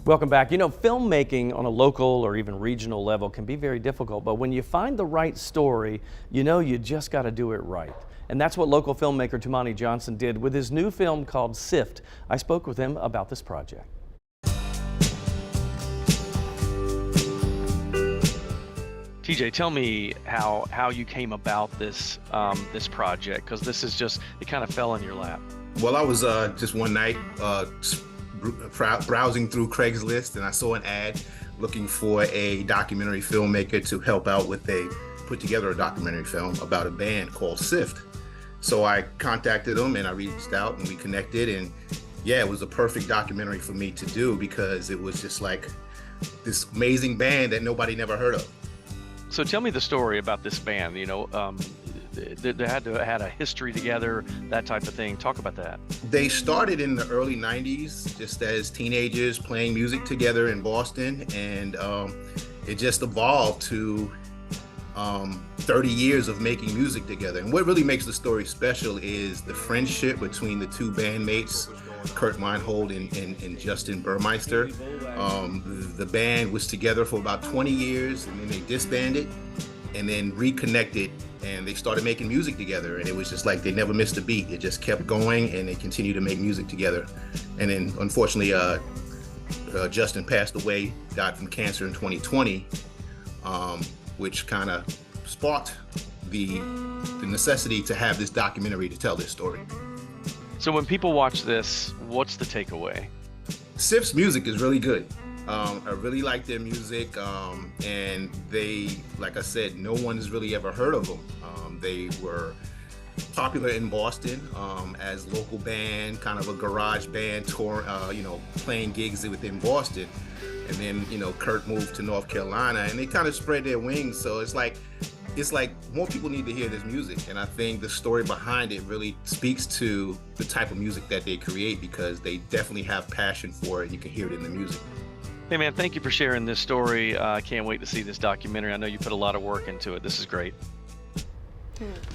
Welcome back. You know, filmmaking on a local or even regional level can be very difficult, but when you find the right story, you know you just got to do it right. And that's what local filmmaker Tumani Johnson did with his new film called Sift. I spoke with him about this project. TJ, tell me how you came about this this project, because this is just, it kind of fell in your lap. Well, I was just one night browsing through Craigslist, and I saw an ad looking for a documentary filmmaker to help out with put together a documentary film about a band called Sift. So I contacted them and I reached out and we connected, and yeah, it was a perfect documentary for me to do because it was just like this amazing band that nobody never heard of. So tell me the story about this band. You know, they had a history together, that type of thing. Talk about that. They started in the early 90s just as teenagers playing music together in Boston, and it just evolved to 30 years of making music together. And what really makes the story special is the friendship between the two bandmates, Kurt Meinhold and Justin Burmeister. The band was together for about 20 years, and then they disbanded and then reconnected, and they started making music together, and it was just like they never missed a beat. It just kept going, and they continued to make music together. And then unfortunately Justin passed away, died from cancer in 2020, which kind of sparked the necessity to have this documentary to tell this story. So when people watch this, what's the takeaway? Sift's music is really good. I really like their music, and they, like I said, no one has really ever heard of them. They were popular in Boston as local band, kind of a garage band tour, playing gigs within Boston. And then, Kurt moved to North Carolina, and they kind of spread their wings. So it's like more people need to hear this music, and I think the story behind it really speaks to the type of music that they create, because they definitely have passion for it, and you can hear it in the music. Hey man, thank you for sharing this story. I can't wait to see this documentary. I know you put a lot of work into it. This is great.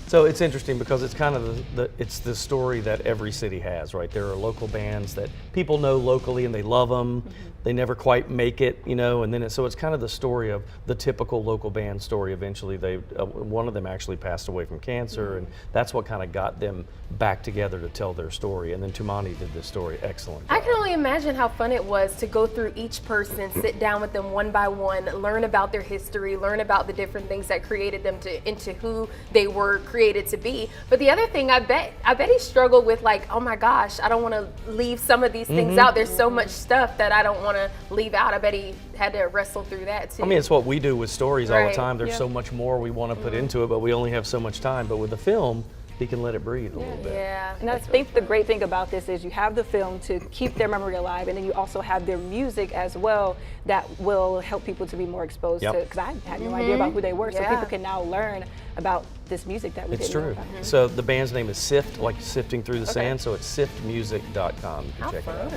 So it's interesting because it's kind of it's the story that every city has, right? There are local bands that people know locally and they love them. Mm-hmm. They never quite make it, and then so it's kind of the story of the typical local band story. Eventually, one of them actually passed away from cancer, and that's what kind of got them back together to tell their story. And then Tumani did this story. Excellent job. I can only imagine how fun it was to go through each person, sit down with them one by one, learn about their history, learn about the different things that created them into who they were created to be. But the other thing, I bet he struggled with, like, oh my gosh, I don't want to leave some of these things out. There's so much stuff that I don't want to leave out. I bet he had to wrestle through that too. I mean, it's what we do with stories all the time. There's so much more we want to put into it, but we only have so much time. But with the film, he can let it breathe a little bit. Yeah. And I think the great thing about this is you have the film to keep their memory alive, and then you also have their music as well that will help people to be more exposed to, because I had no idea about who they were, so people can now learn about this music that we didn't know about. So the band's name is Sift, like sifting through the sand, so it's siftmusic.com. You can check it out.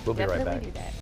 We'll be right back.